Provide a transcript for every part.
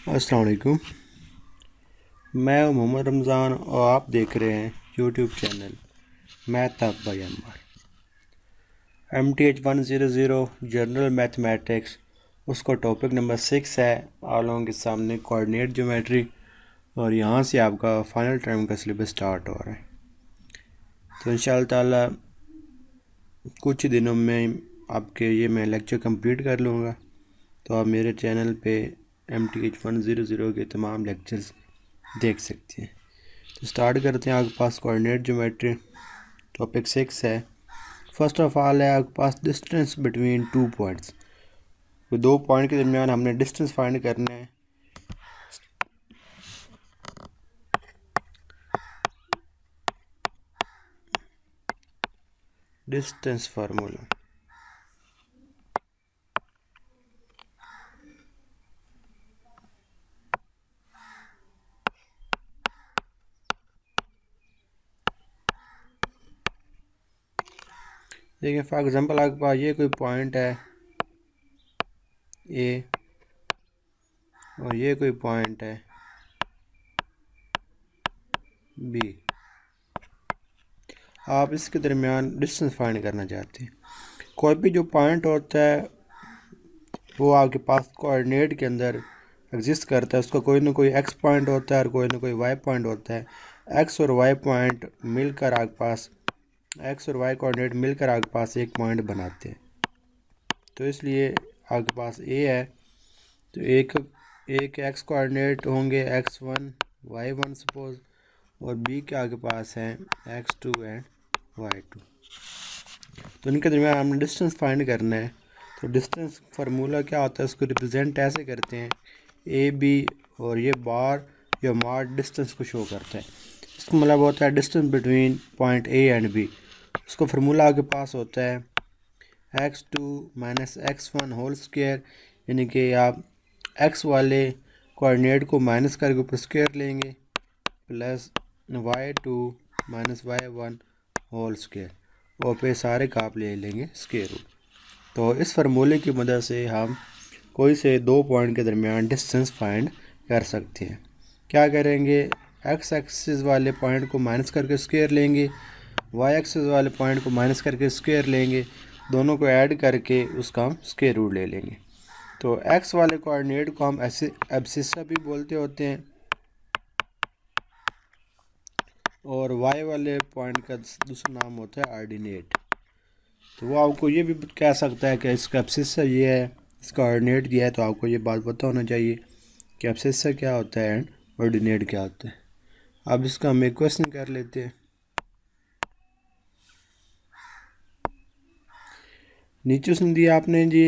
अस्सलाम वालेकुम। मैं हूं मोहम्मद रमज़ान और आप देख रहे हैं YouTube channel math of by Anwar. MTH 100 general mathematics, उसका टॉपिक नंबर 6 है। आप लोगों के सामने कोऑर्डिनेट ज्योमेट्री, और यहाँ से आपका फाइनल टर्म का सिलेबस स्टार्ट हो रहा है। तो इंशाअल्लाह ताला कुछ ही दिनों में आपके ये मैं लेक्चर कंप्लीट कर लूँगा। तो आप मेरे चैनल पे MTH 100 के तमाम लेक्चर्स देख सकते हैं। तो स्टार्ट करते हैं। आपके पास कोऑर्डिनेट ज्योमेट्री टॉपिक 6 है। फर्स्ट ऑफ ऑल है आपके पास डिस्टेंस बिटवीन 2 पॉइंट्स। तो 2 पॉइंट के दरमियान हमने डिस्टेंस फाइंड करना है। डिस्टेंस फार्मूला देखिए, फॉर एग्जांपल आपके पास ये कोई पॉइंट है ए और ये कोई पॉइंट है बी। आप इसके दरमियान डिस्टेंस फाइंड करना चाहते हैं। कोई भी जो पॉइंट होता है वो आपके पास कोऑर्डिनेट के अंदर एग्जिस्ट करता है। उसका कोई ना कोई एक्स पॉइंट होता है और कोई ना कोई वाई पॉइंट होता है। एक्स और वाई पॉइंट मिलकर आपके पास एक्स और वाई कोऑर्डिनेट मिलकर आपके पास एक पॉइंट बनाते हैं। तो इसलिए आपके पास ए है तो एक एक एक्स कोऑर्डिनेट होंगे x1 y1 सपोज, और बी के आगे पास है x2 एंड y2। तो इनके दरमियान हमने डिस्टेंस फाइंड करना है। तो डिस्टेंस फार्मूला क्या होता है, उसको रिप्रेजेंट ऐसे करते हैं ए बी, और ये बार या मार्क डिस्टेंस को शो करता है। इसका मतलब होता है distance between point A and B. उसका फार्मूला आपके पास होता है x2 minus x1 whole square, यानी कि आप x वाले कोऑर्डिनेट को माइनस करके ऊपर स्क्वायर लेंगे, plus y2 minus y1 whole square, और फिर सारे का आप ले लेंगे स्क्वायर रूट। तो इस फार्मूले की मदद से हम कोई से 2 पॉइंट के दरमियान डिस्टेंस फाइंड कर सकते हैं। क्या करेंगे, x एक्सिस वाले पॉइंट को माइनस करके स्क्वायर लेंगे, y एक्सिस वाले पॉइंट को माइनस करके स्क्वायर लेंगे, दोनों को ऐड करके उसका हम स्क्वायर रूट ले लेंगे। तो x वाले कोऑर्डिनेट को हम ऐसे एब्सिसा भी बोलते होते हैं, और y वाले पॉइंट का दूसरा नाम होता है ऑर्डिनेट। तो वो आपको ये भी कह सकता है कि इसका एब्सिसा ये है, इसका ऑर्डिनेट ये है। तो आपको ये बात पता होना चाहिए कि एब्सिसा क्या होता है एंड ऑर्डिनेट क्या होता है। अब इसका हम एक क्वेश्चन कर लेते हैं। नीचे उसने दिया आपने जी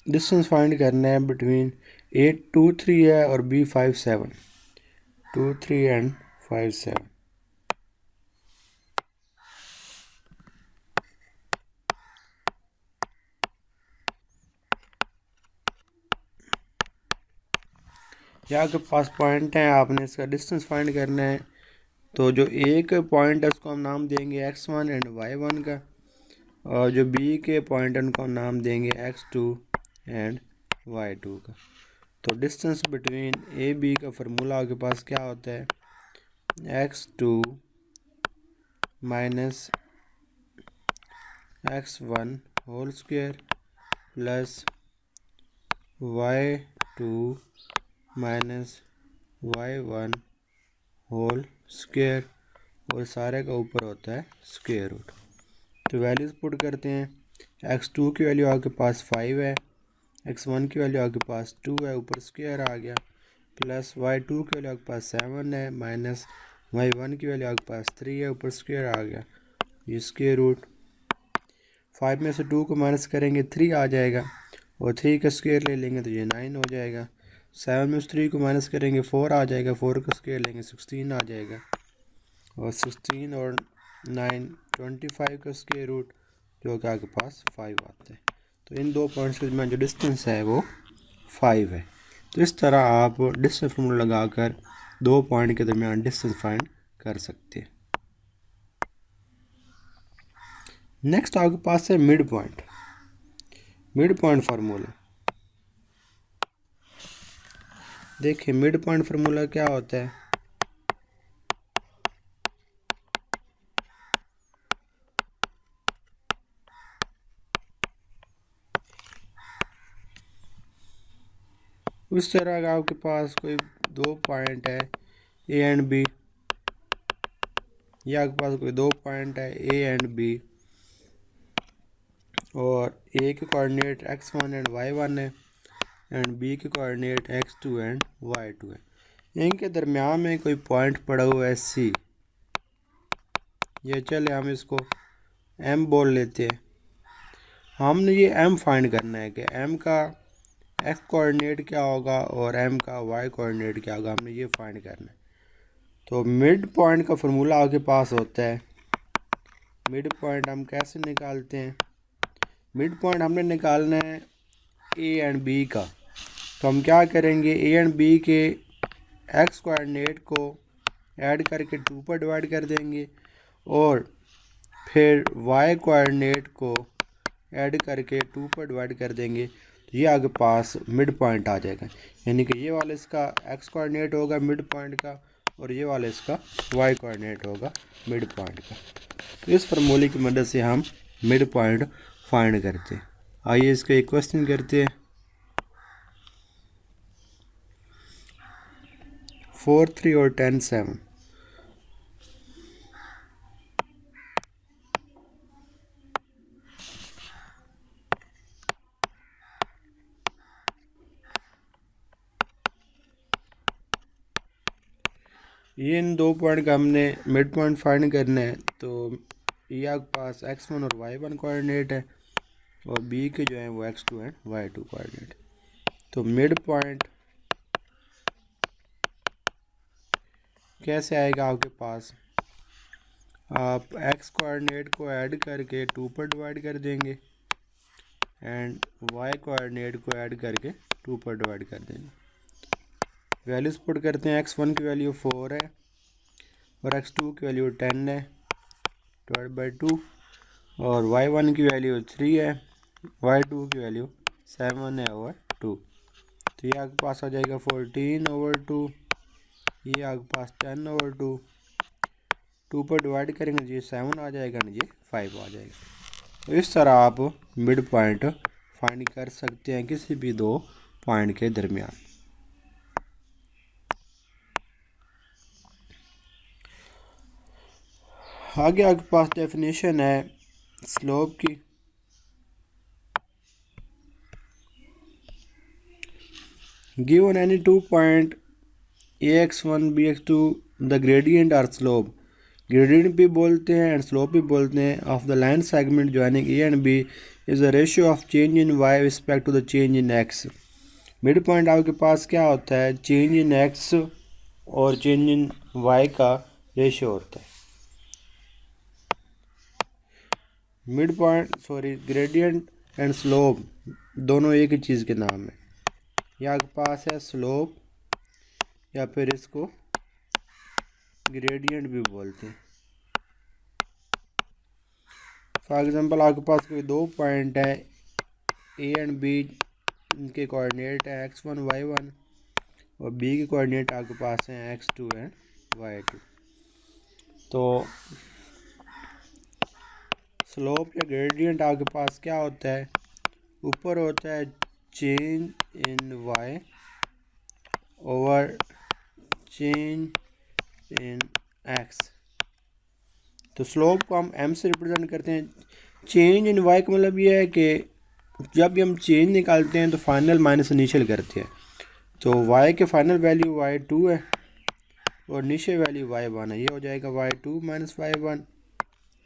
डिस्टेंस फाइंड करना है बिटवीन 823 है और B57 23 एंड 57। यहाँ के पास पॉइंट है, आपने इसका डिस्टेंस फाइंड करना है। तो जो एक पॉइंट है उसको हम नाम देंगे x1 एंड y1 का, और जो बी के पॉइंट है उनको हम नाम देंगे x2 एंड y2 का। तो डिस्टेंस बिटवीन ए बी का फार्मूला आपके पास क्या होता है, x2 minus x1 whole square plus y2 minus y1 whole square, और सारे का ऊपर होता है स्क्वायर रूट। तो वैल्यूज़ पुट करते हैं। x2 की वैल्यू आपके पास 5 है, x1 की वैल्यू आपके पास 2 है, ऊपर स्क्वायर आ गया, प्लस y2 की वैल्यू आपके पास 7 है, माइनस y1 की वैल्यू आपके पास 3 है, ऊपर स्क्वायर आ गया, ये स्क्वायर रूट। 5 में से 2 को माइनस करेंगे 3 आ जाएगा, और 3 का स्क्वायर ले लेंगे तो ये 9 हो जाएगा। 7 में से 3 को माइनस करेंगे 4 आ जाएगा, 4 का स्क्वायर लेंगे 16 आ जाएगा, और 16 और 9 25 का स्क्वायर रूट, जो कि आपके पास 5 आता है। तो इन दो पॉइंट्स के दरमियान जो डिस्टेंस है वो 5 है। तो इस तरह आप डिस्टेंस फार्मूला लगाकर 2 पॉइंट के दरमियान डिस्टेंस फाइंड कर सकते हैं। नेक्स्ट आपके पास है mid point. Mid point formula, देखिए मिड पॉइंट फार्मूला क्या होता है, उस तरह का आपके पास कोई दो पॉइंट है ए एंड बी, या आपके पास कोई दो पॉइंट है ए एंड बी, और ए के कोऑर्डिनेट x1 एंड y1 है एंड बी के कोऑर्डिनेट x2 एंड y2 है। इनके दरमियान में कोई पॉइंट पड़ा हुआ है सी, ये चले हम इसको m बोल लेते हैं। हमने ये m फाइंड करना है कि m का x कोऑर्डिनेट क्या होगा और m का y कोऑर्डिनेट क्या होगा, हमने ये फाइंड करना है। तो मिड पॉइंट का फार्मूला आपके पास होता है, मिड पॉइंट हम कैसे निकालते हैं, मिड पॉइंट हमने निकालना है ए एंड बी का। तो हम क्या करेंगे, ए एंड बी के एक्स कोऑर्डिनेट को ऐड करके 2 पर डिवाइड कर देंगे और फिर वाई कोऑर्डिनेट को ऐड करके 2 पर डिवाइड कर देंगे, तो ये आपके पास मिड पॉइंट आ जाएगा। यानी कि ये वाला इसका एक्स कोऑर्डिनेट होगा मिड पॉइंट का और ये वाला इसका वाई कोऑर्डिनेट होगा मिड पॉइंट का। तो इस फार्मूले की मदद से हम मिड पॉइंट फाइंड करते हैं। आइए इसका एक क्वेश्चन करते हैं। 4, 3 और 10, 7। ये इन दो पॉइंट का हमने मिड पॉइंट फाइंड करना है। तो ये आपके पास x1 और y1 कोऑर्डिनेट है और b के जो है वो x2 एंड y2 कोऑर्डिनेट। तो मिड पॉइंट कैसे आएगा आपके पास, आप x कोऑर्डिनेट को ऐड करके 2 पर डिवाइड कर देंगे एंड y कोऑर्डिनेट को ऐड करके 2 पर डिवाइड कर देंगे। वैल्यूज पुट करते हैं, x1 की वैल्यू 4 है और x2 की वैल्यू 10 है डिवाइड बाई 2, और y1 की वैल्यू 3 है, y2 की वैल्यू 7 है ओवर 2। तो ये आपके पास आ जाएगा 14 ओवर 2, ये आपके पास 10 ओवर 2, 2 पर डिवाइड करेंगे जी 7 आ जाएगा ना जी 5 आ जाएगा। तो इस तरह आप मिड पॉइंट फाइंड कर सकते हैं किसी भी दो पॉइंट के दरमियान। आगे आपके पास डेफिनेशन है स्लोप की। Given any 2 point ax1 bx2 the gradient or slope, gradient भी बोलते हैं एंड स्लोप भी बोलते हैं, of the line segment joining A and B is the ratio of change in y respect to the change in x। Mid point आपके पास क्या होता है, चेंज इन x और चेंज इन y का रेशियो होता है। Mid point gradient and slope दोनों एक ही चीज़ के नाम है। यह आपके पास है स्लोप या फिर इसको ग्रेडियंट भी बोलते हैं। फॉर एग्जांपल आपके पास कोई दो पॉइंट है ए एंड बी, इनके कोऑर्डिनेट है x1 y1 और बी के कोऑर्डिनेट आपके पास हैं x2 एंड y2। तो स्लोप या ग्रेडियंट आपके पास क्या होता है, ऊपर होता है change in y over change in x। तो स्लोप को हम m से रिप्रेजेंट करते हैं। चेंज इन y का मतलब ये है कि जब भी हम चेंज निकालते हैं तो फाइनल माइनस इनिशियल करते हैं। तो y के फाइनल वैल्यू y2 है और इनिशियल वैल्यू y1 है, ये हो जाएगा y2 माइनस y1।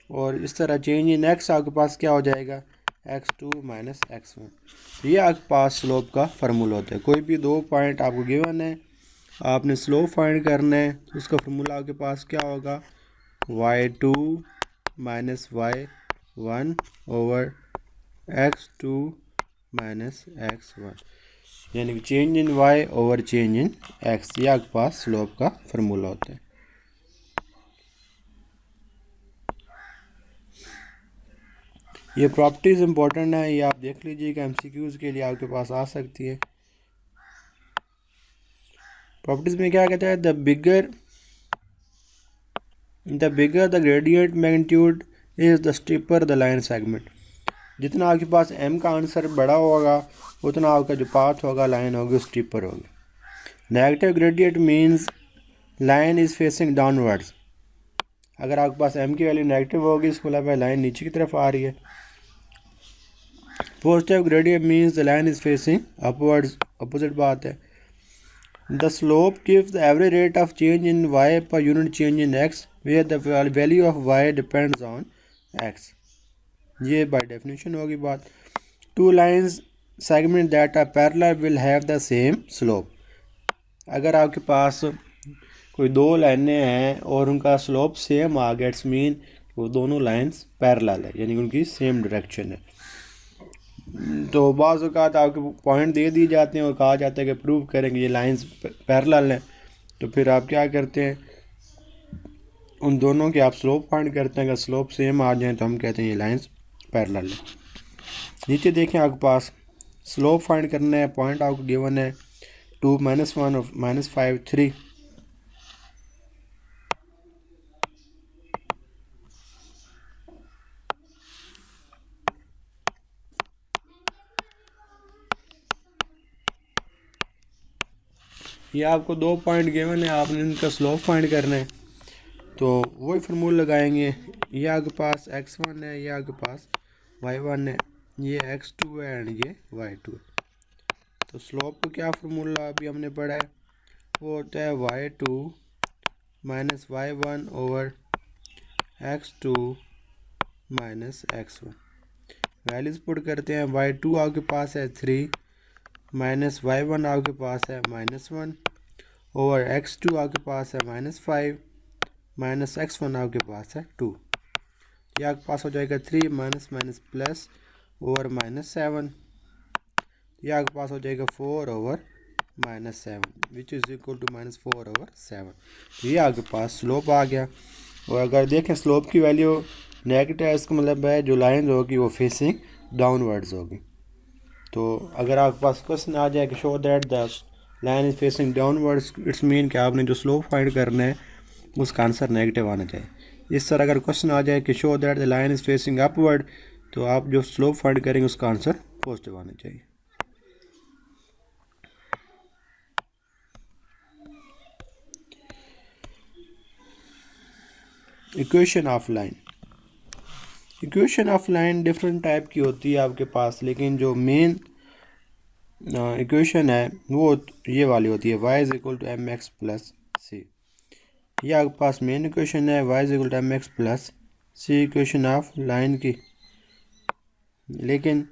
और इस तरह चेंज इन x आपके पास क्या हो जाएगा, x2 माइनस x1। तो ये आपके पास स्लोप का फार्मूला होता है। कोई भी दो पॉइंट आपको गिवन है, आपने स्लोप फाइंड करना है, तो उसका फार्मूला आपके पास क्या होगा, y2 minus y1 over x2 minus x1, यानी कि change in y over change in x। ये आपके पास स्लोप का फार्मूला होता है। ये प्रॉपर्टीज़ इंपॉर्टेंट है, ये आप देख लीजिएगा, एमसीक्यूज़ के लिए आपके पास आ सकती है। प्रॉपर्टीज़ में क्या कहता है, the bigger the gradient magnitude is the steeper the line segment. जितना आपके पास एम का आंसर बड़ा होगा उतना आपका जो पाथ होगा, लाइन होगी, स्टीपर होगी। Negative gradient means line is facing downwards. अगर आपके पास एम की वैल्यू नेगेटिव होगी, इसको मतलब लाइन नीचे की तरफ आ रही है। Positive gradient means the line is facing upwards, opposite बात है। The slope gives the average rate of change in Y per unit change in X where the value of Y depends on X. ये by definition होगी बात। Two lines segment that are parallel will have the same slope. अगर आपके पास कोई दो लाइनें हैं और उनका स्लोप सेम आ गया, इट्स मीन वो दोनों लाइंस पैरेलल है, यानी उनकी सेम डायरेक्शन है। तो बाज़ औक़ात आपके पॉइंट दे दिए जाते हैं और कहा जाता है कि प्रूव करेंगे ये लाइंस पैरेलल हैं, तो फिर आप क्या करते हैं, उन दोनों के आप स्लोप फाइंड करते हैं। अगर स्लोप सेम आ जाए तो हम कहते हैं ये लाइंस पैरेलल है। नीचे देखें आपके पास स्लोप फाइंड करना है, पॉइंट आपको गिवन है 2 -1 और -5 3। ये आपको 2 पॉइंट गिवन है, आपने इनका स्लोप फाइंड करना है। तो वही फार्मूला लगाएंगे। ये आपके पास x1 है, ये आपके पास y1 है, ये x2 है एंड ये y2 है। तो स्लोप का क्या फार्मूला अभी हमने पढ़ा है, वो होता है y2 minus y1 over x2 minus x1। Values put करते हैं। y2 आपके पास है 3 माइनस y1 आपके पास है -1 ओवर x2 आपके पास है -5 माइनस x1 आपके पास है 2। ये आपके पास हो जाएगा 3 माइनस माइनस प्लस ओवर -7। ये आपके पास हो जाएगा 4 over -7 which is equal to -4 over 7। ये आपके पास स्लोप आ गया। और अगर देखें स्लोप की वैल्यू नेगेटिव है, इसका मतलब है जो लाइन होगी वो फेसिंग डाउनवर्ड्स होगी। तो अगर आपके पास क्वेश्चन आ जाए कि show that the line is facing downwards, it's mean कि आपने जो स्लोप फाइंड करना है उसका आंसर नेगेटिव आना चाहिए। इस तरह अगर क्वेश्चन आ जाए कि show that the line is facing upward, तो आप जो स्लोप फाइंड करेंगे उसका आंसर पॉजिटिव आना चाहिए। Equation of line. Equation of line different type की होती है आपके पास, लेकिन जो मेन इक्वेशन है वो ये वाली होती है, y is equal to m x plus c. ये आपके पास मेन इक्वेशन है, y is equal to m x plus c, equation of line की। लेकिन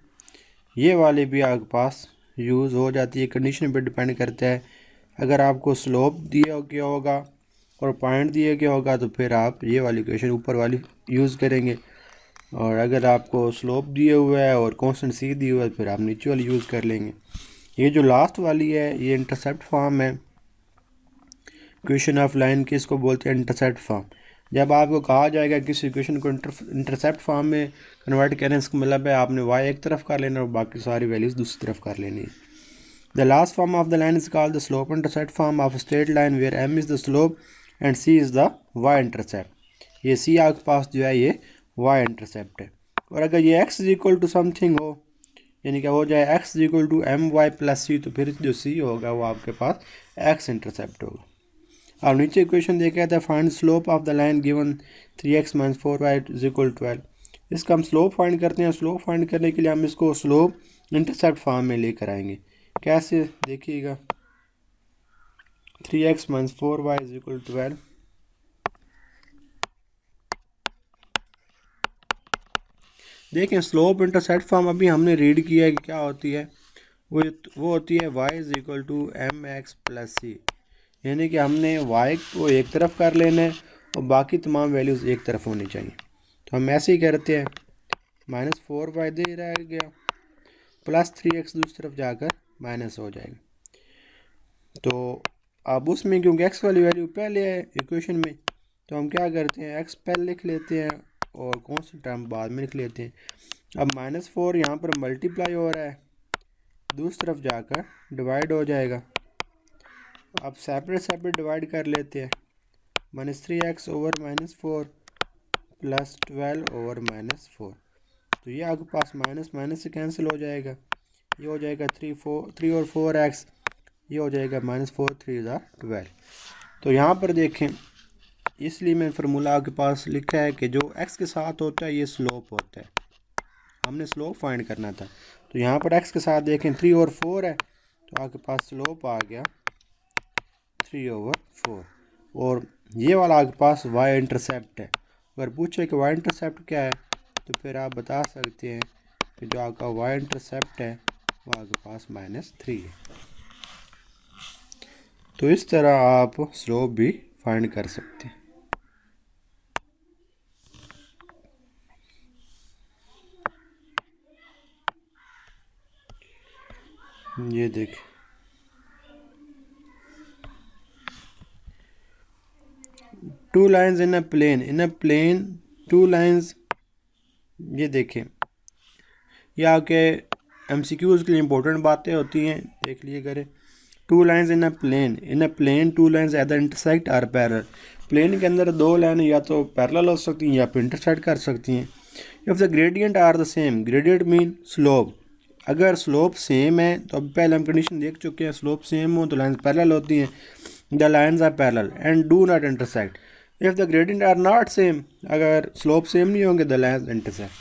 ये वाली भी आपके पास यूज़ हो जाती है, कंडीशन पर डिपेंड करता है। अगर आपको स्लोप दिया गया होगा और पॉइंट दिया गया होगा तो फिर आप ये वाली इक्वेशन ऊपर वाली यूज़ करेंगे, और अगर आपको स्लोप दिए हुआ है और कांस्टेंट सी दी हुआ है फिर आप नीचे वाली यूज़ कर लेंगे। ये जो लास्ट वाली है ये इंटरसेप्ट फॉर्म है इक्वेशन ऑफ लाइन की, इसको बोलते हैं इंटरसेप्ट फॉर्म। जब आपको कहा जाएगा किसी इक्वेशन को इंटरसेप्ट फॉर्म में कन्वर्ट करें, इसका मतलब है आपने y एक तरफ कर लेना और बाकी सारी वैल्यूज़ दूसरी तरफ कर लेनी है। The last form of the line is called the slope intercept form of straight line where m is the स्लोप and c is the y intercept. ये c आपके पास जो है ये y इंटरसेप्ट है। और अगर ये x is equal to something हो, यानी कि हो जाए x is equal to m y plus c, तो फिर जो c होगा वो आपके पास x इंटरसेप्ट होगा। और नीचे इक्वेशन देखा था find slope of the line given 3x minus 4y is equal 12। इसका हम स्लोप फाइंड करते हैं। स्लोप फाइंड करने के लिए हम इसको स्लोप इंटरसेप्ट फॉर्म में लेकर आएंगे। कैसे देखिएगा, 3x minus 4y is equal 12। देखें स्लोप इंटरसेप्ट फॉर्म अभी हमने रीड किया है कि क्या होती है, वो होती है y is equal to m x plus c, यानी कि हमने y को एक तरफ कर लेना है और बाकी तमाम वैल्यूज़ एक तरफ होनी चाहिए। तो हम ऐसे ही करते हैं, -4y दे रहा गया प्लस 3x दूसरी तरफ जाकर माइनस हो जाएगा। तो अब उसमें क्योंकि x वाली वैल्यू पहले है इक्वेशन में, तो हम क्या करते हैं x पहले लिख लेते हैं और कौन सी टर्म बाद में लिख लेते हैं। अब -4 यहाँ पर मल्टीप्लाई हो रहा है, दूसरी तरफ जाकर डिवाइड हो जाएगा अब सेपरेट डिवाइड कर लेते हैं। -3x ओवर -4 प्लस 12 ओवर -4, तो ये आपके पास माइनस माइनस से कैंसिल हो जाएगा। ये हो जाएगा 3 और 4x, ये हो जाएगा -4 3 12। तो यहाँ पर देखें, इसलिए मैं फार्मूला आपके पास लिखा है कि जो x के साथ होता है ये स्लोप होता है, हमने स्लोप फाइंड करना था। तो यहाँ पर x के साथ देखें 3 और 4 है, तो आपके पास स्लोप आ गया 3 ओवर 4। और ये वाला आपके पास y इंटरसेप्ट है। अगर पूछे कि y इंटरसेप्ट क्या है, तो फिर आप बता सकते हैं कि जो आपका y इंटरसेप्ट है वो आपके पास -3 है। तो इस तरह आप स्लोप भी फाइंड कर सकते हैं। ये देखिए, two lines in a plane, two lines, ये देखें, ये आपके MCQs के लिए इंपॉर्टेंट बातें होती हैं, देख लिए करें। Two lines in a plane two lines either intersect or parallel. Plane के अंदर दो लाइन या तो पैरेलल हो सकती हैं या फिर इंटरसेक्ट कर सकती हैं। If the gradient are the same, gradient mean slope, अगर स्लोप सेम है तो अब पहले हम कंडीशन देख चुके हैं, स्लोप सेम हो तो लाइंस पैरेलल होती हैं, the lines are parallel and do not intersect. If the gradient are not same, अगर स्लोप सेम नहीं होंगे द लाइंस इंटरसेक्ट।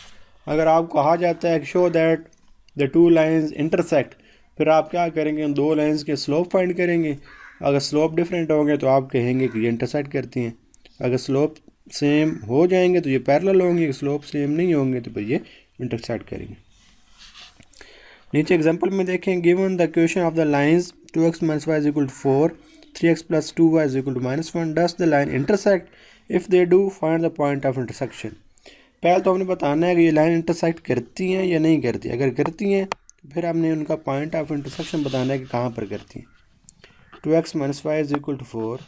अगर आपको कहा जाता है show that the two lines intersect, फिर आप क्या करेंगे, दो लाइंस के स्लोप फाइंड करेंगे। अगर स्लोप डिफरेंट होंगे तो आप कहेंगे कि ये इंटरसेक्ट करती हैं। अगर स्लोप सेम हो जाएंगे तो ये पैरेलल होंगे, स्लोप सेम नहीं होंगे तो फिर ये इंटरसेक्ट करेंगे। नीचे एग्जांपल में देखें, given the equation of the lines 2x - y = 4, 3x + 2y = -1, does the line intersect, if they do find the point of intersection. पहले तो हमने बताना है कि ये लाइन इंटरसेक्ट करती हैं या नहीं करती। अगर करती हैं तो फिर हमने उनका पॉइंट ऑफ इंटरसेक्शन बताना है कि कहाँ पर करती हैं। 2x - y = 4,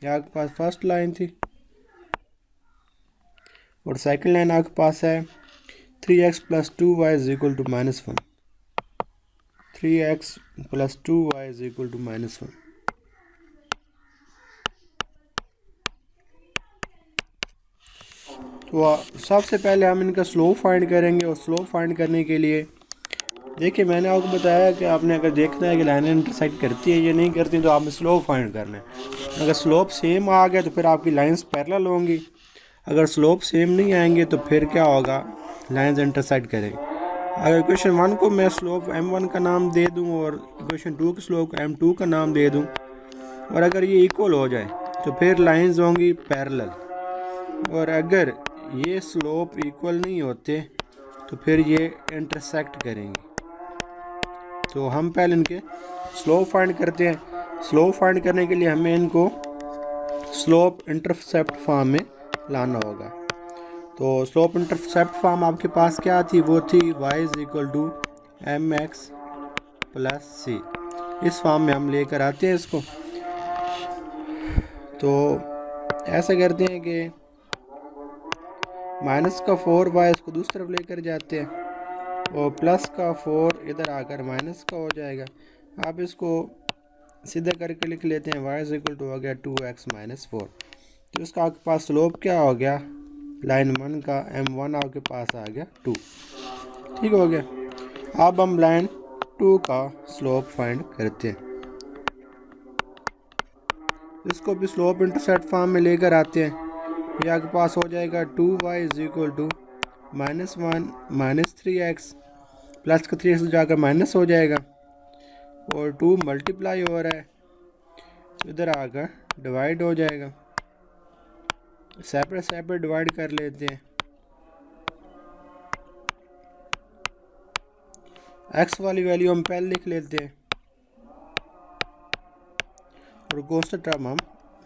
ये आपके पास फर्स्ट लाइन थी, और सेकंड लाइन आपके पास है 3x + 2y = -1, 3x + 2y = -1। तो सबसे पहले हम इनका स्लोप फाइंड करेंगे, और स्लोप फाइंड करने के लिए देखिए मैंने आपको बताया कि आपने अगर देखना है कि लाइनें इंटरसेक्ट करती है या नहीं करती, तो आपने स्लोप फाइंड करना है। अगर स्लोप सेम आ गया तो फिर आपकी लाइंस पैरेलल होंगी। अगर स्लोप सेम नहीं आएंगे तो फिर क्या होगा, लाइंस इंटरसेक्ट करेंगे। अगर इक्वेशन 1 को मैं स्लोप m1 का नाम दे दूं और इक्वेशन 2 के स्लोप को m2 का नाम दे दूं, और अगर ये इक्वल हो जाए तो फिर लाइंस होंगी पैरेलल। और अगर ये स्लोप इक्वल नहीं होते तो फिर ये इंटरसेक्ट करेंगे। तो हम पहले इनके स्लोप फाइंड करते हैं। स्लोप फाइंड करने के लिए हमें इनको स्लोप इंटरसेप्ट फॉर्म में लाना होगा। तो स्लोप इंटरसेप्ट फॉर्म आपके पास क्या थी, वो थी y = mx + c। इस फॉर्म में हम लेकर आते हैं इसको। तो ऐसा करते हैं कि -4y इसको दूसरी तरफ लेकर जाते हैं, और +4 इधर आकर माइनस का हो जाएगा। आप इसको सीधा करके लिख लेते हैं, y = हो गया 2x - 4। तो इसका आपके पास स्लोप क्या हो गया, लाइन 1 का m1 आपके पास आ गया 2। ठीक हो गया। अब हम लाइन 2 का स्लोप फाइंड करते हैं। इसको भी स्लोप इंटरसेप्ट फॉर्म में लेकर आते हैं। ये आपके पास हो जाएगा 2y = -1 - 3x, प्लस का 3x जाकर माइनस हो जाएगा, और 2 मल्टीप्लाई हो रहा है तो इधर आकर डिवाइड हो जाएगा। सेपरेट डिवाइड कर लेते हैं। x वाली वैल्यू हम पहले लिख लेते हैं, और कॉन्स्टेंट टर्म हम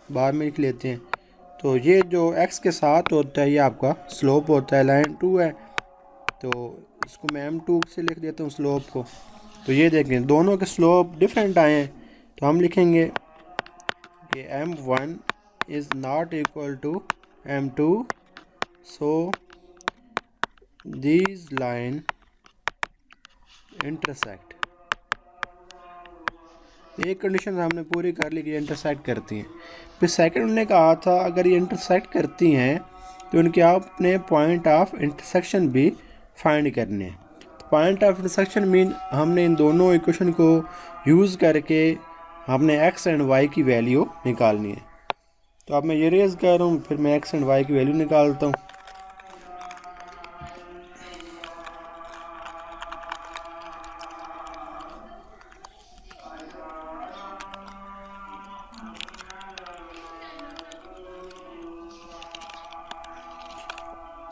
बाद में लिख लेते हैं। तो ये जो x के साथ होता है ये आपका स्लोप होता है, लाइन 2 है तो इसको मैं m2 से लिख देता हूँ स्लोप को। तो ये देखें दोनों के स्लोप डिफरेंट आए हैं, तो हम लिखेंगे कि m1 is not equal to m2, so these line intersect। एक कंडीशन हमने पूरी कर ली कि ये इंटरसेक्ट करती हैं। फिर सेकंड उन्होंने कहा था अगर ये इंटरसेक्ट करती हैं तो उनके आपने पॉइंट ऑफ इंटरसेक्शन भी फाइंड करने हैं। तो पॉइंट ऑफ इंटरसेक्शन मीन हमने इन दोनों इक्वेशन को यूज़ करके हमने एक्स एंड वाई की वैल्यू निकालनी है। तो अब मैं ये रेज कर रहा हूँ, फिर मैं एक्स एंड वाई की वैल्यू निकालता हूँ।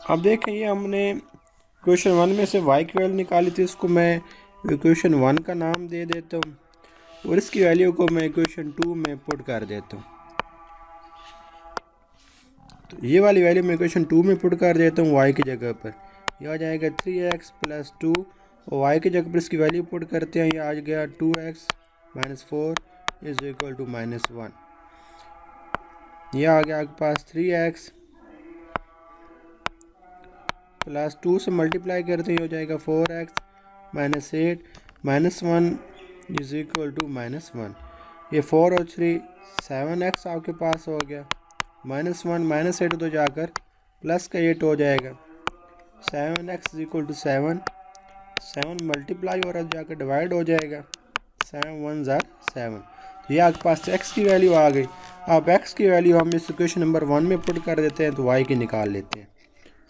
अब देखें ये हमने क्वेश्चन 1 में से y की वैल्यू निकाली थी, इसको मैं इक्वेशन 1 का नाम दे देता हूँ और इसकी वैल्यू को मैं इक्वेशन 2 में पुट कर देता हूँ। तो ये वाली वैल्यू मैं इक्वेशन 2 में पुट कर देता हूँ y की जगह पर। यह आ जाएगा 3x + 2 और y की जगह पर इसकी वैल्यू पुट करते हैं, यह आ गया 2x - 4 = -1। यह आ गया आपके पास 3x + 2 से मल्टीप्लाई करते हैं, हो जाएगा 4x - 8 -1 = -1। ये 4 और 3 7x आपके पास हो गया, -1 -8 तो जाकर प्लस का 8 हो जाएगा। 7x = 7, 7 मल्टीप्लाई और अब जाकर डिवाइड हो जाएगा, 7 1s are 7। तो ये आपके पास x की वैल्यू आ गई। अब x की वैल्यू हम इस इक्वेशन नंबर 1 में पुट कर देते हैं तो y की निकाल लेते हैं।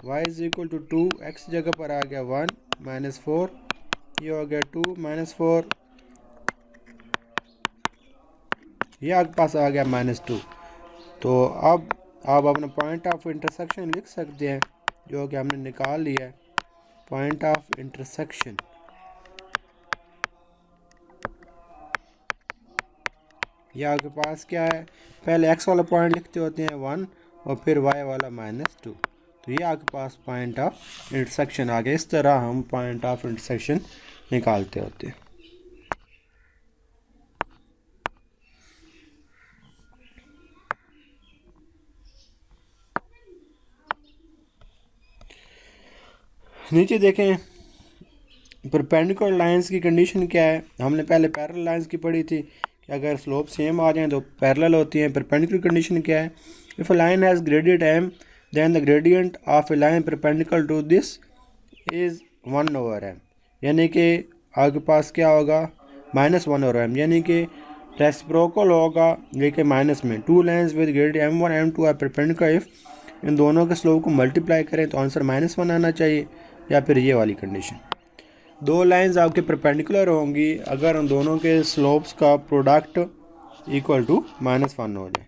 y = 2, x जगह पर आ गया 1 - 4, ये हो गया 2 - 4, ये आपके पास आ गया -2। तो अब आप अपना पॉइंट ऑफ इंटरसेक्शन लिख सकते हैं जो कि हमने निकाल लिया है। पॉइंट ऑफ इंटरसेक्शन ये आपके पास क्या है, पहले x वाला पॉइंट लिखते होते हैं 1 और फिर y वाला -2। तो ये आपके पास पॉइंट ऑफ इंटरसेक्शन आ गया। इस तरह हम पॉइंट ऑफ इंटरसेक्शन निकालते होते हैं। नीचे देखें परपेंडिकुलर लाइंस की कंडीशन क्या है। हमने पहले पैरेलल लाइंस की पढ़ी थी कि अगर स्लोप सेम आ जाएं तो पैरेलल होती हैं। परपेंडिकुलर कंडीशन क्या है, if a line has gradient m then the gradient of a line perpendicular to this is 1/m, यानी कि आपके पास क्या होगा -1/m, यानी कि रेसिप्रोकल होगा लेकिन माइनस में। Two lines with gradient m1 m2 are perpendicular, if इन दोनों के स्लोप को मल्टीप्लाई करें तो आंसर -1 आना चाहिए, या फिर ये वाली कंडीशन। दो लाइंस आपके परपेंडिकुलर होंगी अगर उन दोनों के स्लोप्स का प्रोडक्ट इक्वल टू -1 हो जाए।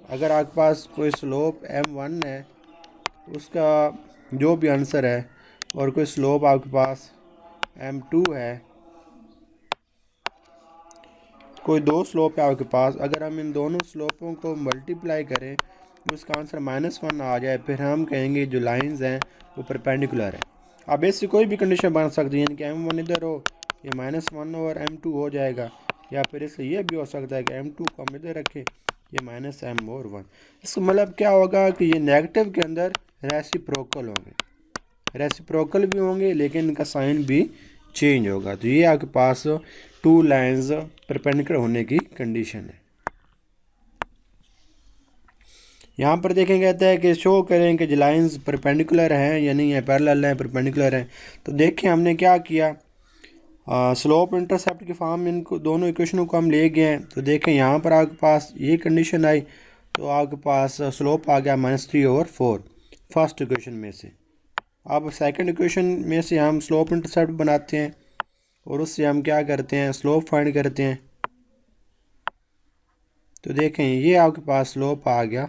अगर आपके पास कोई स्लोप m1 है, उसका जो भी आंसर है, और कोई स्लोप आपके पास m2 है, कोई दो स्लोप है आपके पास, अगर हम इन दोनों स्लोपों को मल्टीप्लाई करें तो उसका आंसर -1 आ जाए, फिर हम कहेंगे जो लाइंस हैं वो परपेंडिकुलर है। अब इससे कोई भी कंडीशन बन सकती है, यानी कि m1 इधर हो, ये -1 और m2 हो जाएगा, या फिर इससे ये भी हो सकता है कि m2 को हम इधर रखें, ये -m और 1। इसका मतलब क्या होगा कि ये नेगेटिव के अंदर रेसिप्रोकल होंगे, रेसिप्रोकल भी होंगे लेकिन इनका साइन भी चेंज होगा। तो ये आपके पास टू लाइंस परपेंडिकुलर होने की कंडीशन है। यहाँ पर देखें कहता है कि शो करें कि जो लाइंस परपेंडिकुलर हैं या नहीं है, पैरेलल हैं, परपेंडिकुलर हैं। तो देखें हमने क्या किया, स्लोप इंटरसेप्ट की फॉर्म में इनको दोनों इक्वेशनों को हम ले गए हैं। तो देखें यहाँ पर आपके पास ये कंडीशन आई तो आपके पास स्लोप आ गया -3/4 फर्स्ट इक्वेशन में से। अब सेकंड इक्वेशन में से हम स्लोप इंटरसेप्ट बनाते हैं और उससे हम क्या करते हैं, स्लोप फाइंड करते हैं। तो देखें ये आपके पास स्लोप आ गया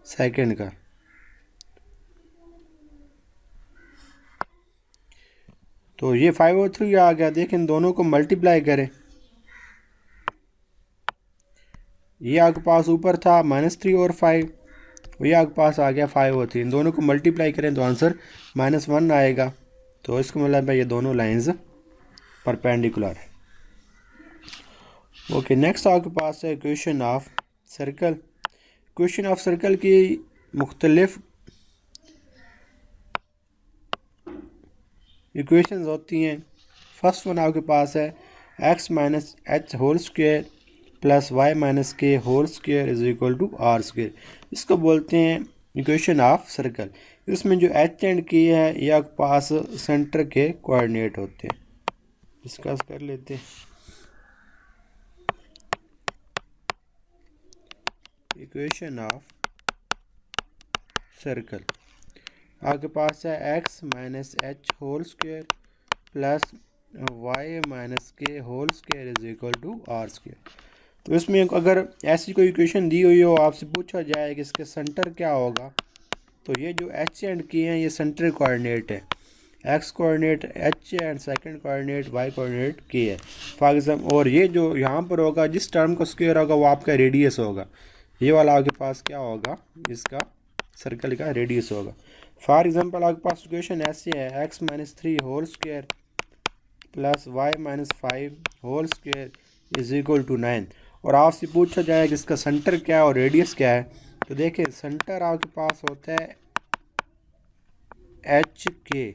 सेकंड का, तो ये 5/3 आ गया। देखें दोनों को मल्टीप्लाई करें, ये आपके पास ऊपर था -3 और 5, ये आपके पास आ गया 5/3। इन दोनों को मल्टीप्लाई करें तो आंसर -1 आएगा। तो इसका मतलब है ये दोनों लाइंस परपेंडिकुलर है। ओके, नेक्स्ट आपके पास है equation of circle. Equation of circle की मुख्तलिफ इक्वेशंस होती हैं। फर्स्ट वन आपके पास है x minus h whole square plus Y minus k whole square is equal to r square. इसको बोलते हैं इक्वेशन ऑफ सर्कल। इसमें जो एच एंड के है ये आपके पास सेंटर के कोऑर्डिनेट होते हैं। डिस्कस कर लेते हैं। इक्वेशन ऑफ सर्कल आपके पास है x minus h whole square plus Y minus k whole square is equal to r square. तो इसमें अगर ऐसी कोई इक्वेशन दी हुई हो, आपसे पूछा जाए कि इसके सेंटर क्या होगा, तो ये जो एच एंड के हैं ये सेंटर कोऑर्डिनेट है। X coordinate H and second coordinate Y coordinate K है फॉर एग्जाम्पल। और ये जो यहाँ पर होगा जिस टर्म का स्क्वायर होगा वो आपका रेडियस होगा। ये वाला आपके पास क्या होगा, इसका सर्कल का रेडियस होगा। फॉर एग्जांपल आपके पास इक्वेशन ऐसी है x minus 3 whole square plus Y minus 5 whole square is equal to 9। और आपसे पूछा जाए कि इसका सेंटर क्या है और रेडियस क्या है, तो देखिए सेंटर आपके पास होता है एच के,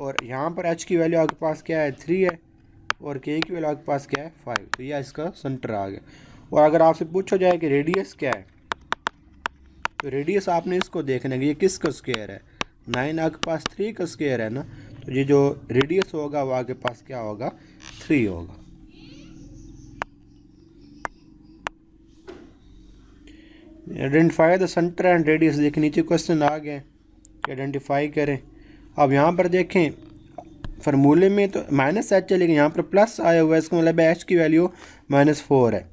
और यहाँ पर एच की वैल्यू आपके पास क्या है 3 है, और के की वैल्यू आपके पास क्या है 5। तो यह इसका सेंटर आ गया। और अगर आपसे पूछा जाए कि रेडियस क्या है, तो रेडियस आपने इसको देखना है कि ये किसका स्क्वायर है। 9 आपके पास 3 का स्क्वायर है ना, तो ये जो रेडियस होगा वो आपके पास क्या होगा 3 होगा। Identify the centre and radius. देखिए नीचे क्वेश्चन आ गए कि आइडेंटिफाई करें। अब यहाँ पर देखें फार्मूले में तो माइनस एच है, लेकिन यहाँ पर प्लस आया हुआ है, इसका मतलब एच की वैल्यू -4 है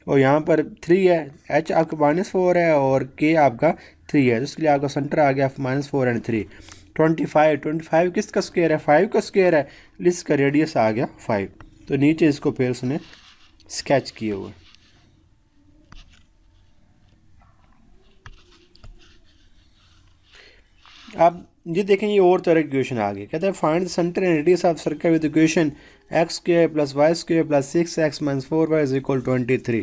और यहाँ पर 3 है। एच आपका -4 है और के आपका 3 है, तो इसके लिए आपका सेंटर आ गया -4 एंड 3। 25 किसका स्क्वायर है 5 का स्क्वायर है, इसका रेडियस आ गया 5। तो नीचे इसको फिर उसने स्केच किए हुए। अब ये देखें ये और तरह की इक्वेशन आ गई। कहते हैं find the centre and radius of circle with equation X square plus Y square plus 6x minus 4y is equal 23।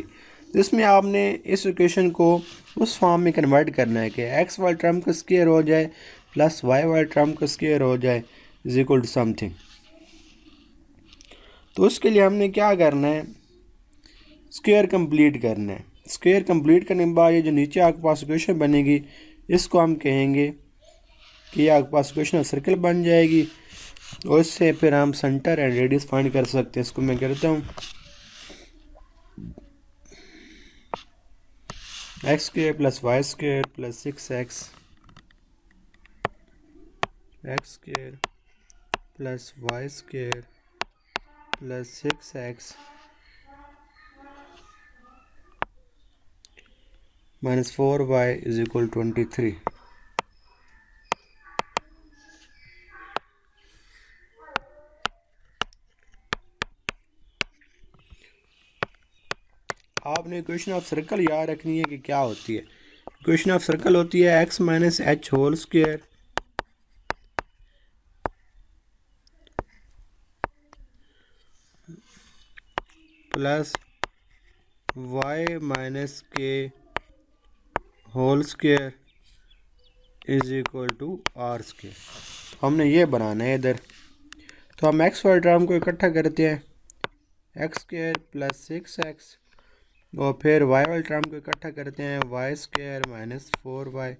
तो इसमें आपने इस इक्वेशन को उस फॉर्म में कन्वर्ट करना है कि एक्स वाले टर्म का स्क्वायर हो जाए प्लस वाई वाले टर्म का स्क्वायर हो जाए इज इक्वल टू समथिंग। तो उसके लिए हमने क्या करना है, स्क्वायर कंप्लीट करना है। स्क्वायर कंप्लीट करने के बाद ये जो नीचे आपके पास इक्वेशन बनेगी इसको हम कहेंगे कि आपके पास इक्वेशन सर्कल बन जाएगी, और इससे फिर हम सेंटर एंड रेडियस फाइंड कर सकते हैं। इसको मैं करता हूँ X square plus Y square plus 6x X square plus Y square plus 6x minus 4y is equal 23। आपने इक्वेशन ऑफ सर्कल याद रखनी है कि क्या होती है। इक्वेशन ऑफ सर्कल होती है x minus h whole square plus Y minus k whole square is equal to r square. हमने ये बनाना है इधर। तो हम एक्स वाले टर्म को इकट्ठा करते हैं, एक्स स्क्वायर प्लस 6x, और फिर वाई वाले टर्म को इकट्ठा करते हैं Y square minus 4y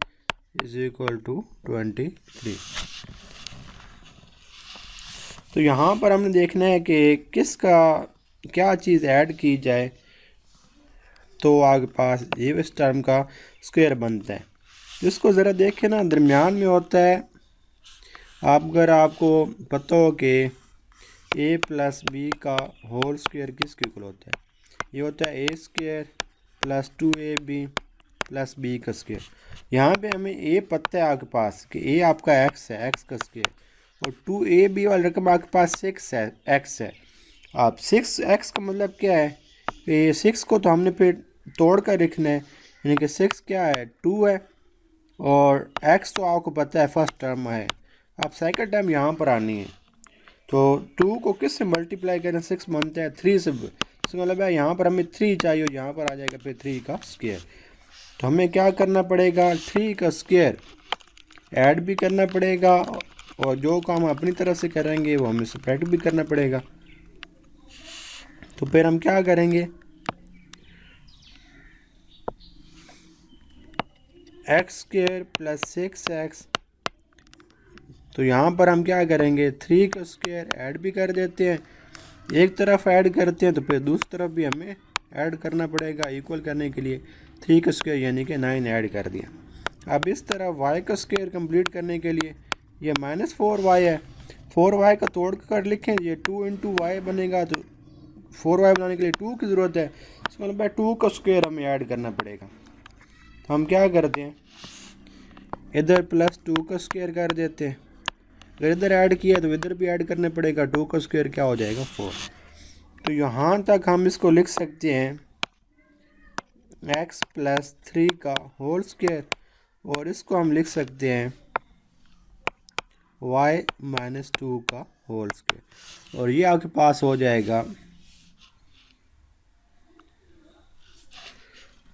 is equal to 23। तो यहाँ पर हमने देखना है कि किसका क्या चीज़ ऐड की जाए तो आपके पास ये इस टर्म का स्क्वायर बनता है। इसको ज़रा देखें ना, दरमियान में होता है। अगर आपको पता हो कि a प्लस बी का होल स्क्वायर किसके इक्वल होता है, ये होता है a square plus 2ab plus b का स्क्वायर। यहाँ पे हमें a पता है आपके पास कि a आपका x है, x का स्क्वायर, और 2ab वाली रकम आपके पास 6 है, x है। आप 6x का मतलब क्या है कि 6 को तो हमने फिर तोड़ कर लिखना है, यानी कि 6 क्या है 2 है, और x तो आपको पता है फर्स्ट टर्म है। अब सेकंड टर्म यहाँ पर आनी है, तो 2 को किस से मल्टीप्लाई करें 6 बनता है 3 से। इसका मतलब है यहाँ पर हमें 3 चाहिए और यहाँ पर आ जाएगा फिर 3 का स्क्वायर। तो हमें क्या करना पड़ेगा 3 का स्क्वायर ऐड भी करना पड़ेगा और जो काम अपनी तरफ से करेंगे वो हमें सब्ट्रैक्ट भी करना पड़ेगा। तो फिर हम क्या करेंगे, एक्स स्क्वायर प्लस 6x, तो यहाँ पर हम क्या करेंगे 3 का स्क्वायर ऐड भी कर देते हैं, एक तरफ ऐड करते हैं तो फिर दूसरी तरफ भी हमें ऐड करना पड़ेगा इक्वल करने के लिए। 3 का स्क्वायर यानी कि 9 ऐड कर दिया। अब इस तरह y का स्क्वायर कंप्लीट करने के लिए ये -4y है, 4y का तोड़ कर लिखें, ये 2 × y बनेगा, तो 4y बनाने के लिए 2 की ज़रूरत है, इसका मतलब 2 का स्क्वायर हमें ऐड करना पड़ेगा। तो हम क्या करते हैं, इधर +2 का स्क्वायर कर देते हैं, अगर इधर ऐड किया तो इधर भी ऐड करना पड़ेगा, 2 का स्क्वायर क्या हो जाएगा 4। तो यहाँ तक हम इसको लिख सकते हैं x + 3 का होल स्क्वायर, और इसको हम लिख सकते हैं y - 2 का होल स्क्वायर, और ये आपके पास हो जाएगा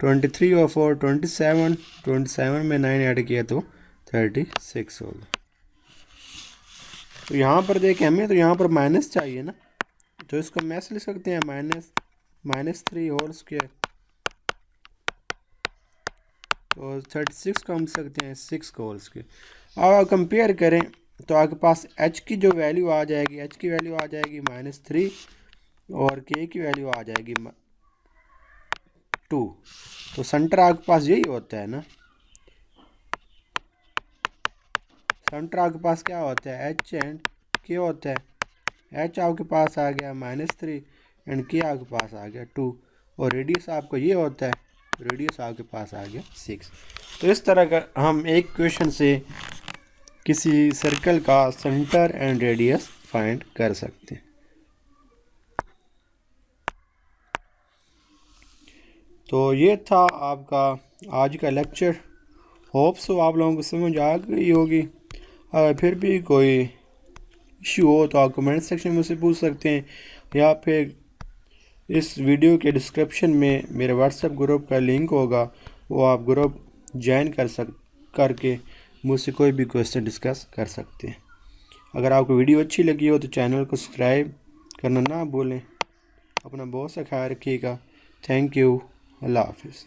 23 और 4 27, 27 में 9 ऐड किया तो 36 होगा। तो यहाँ पर देखें हमें, तो यहाँ पर माइनस चाहिए ना, तो इसको मैस लिख सकते हैं -3 होल स्क्वायर, तो 36 को हम लिख सकते हैं 6 का होल स्क्वायर। अब आप कंपेयर करें तो आपके पास h की जो वैल्यू आ जाएगी, h की वैल्यू आ जाएगी -3 और k की वैल्यू आ जाएगी 2। तो सेंटर आपके पास यही होता है ना, सेंटर आपके पास क्या होता है h एंड k होता है। h आपके पास आ गया -3 एंड k आपके पास आ गया 2, और रेडियस आपको ये होता है, रेडियस आपके पास आ गया 6। तो इस तरह का हम एक क्वेश्चन से किसी सर्कल का सेंटर एंड रेडियस फाइंड कर सकते हैं। तो ये था आपका आज का लेक्चर, होप सो आप लोगों को समझ आ गई होगी। अगर फिर भी कोई इशू हो तो आप कमेंट सेक्शन में मुझसे पूछ सकते हैं, या फिर इस वीडियो के डिस्क्रिप्शन में मेरे व्हाट्सएप ग्रुप का लिंक होगा, वो आप ग्रुप ज्वाइन करके मुझसे कोई भी क्वेश्चन डिस्कस कर सकते हैं। अगर आपको वीडियो अच्छी लगी हो तो चैनल को सब्सक्राइब करना ना भूलें। अपना बहुत सा ख्याल रखिएगा। Thank you. अल्लाह हाफिज़।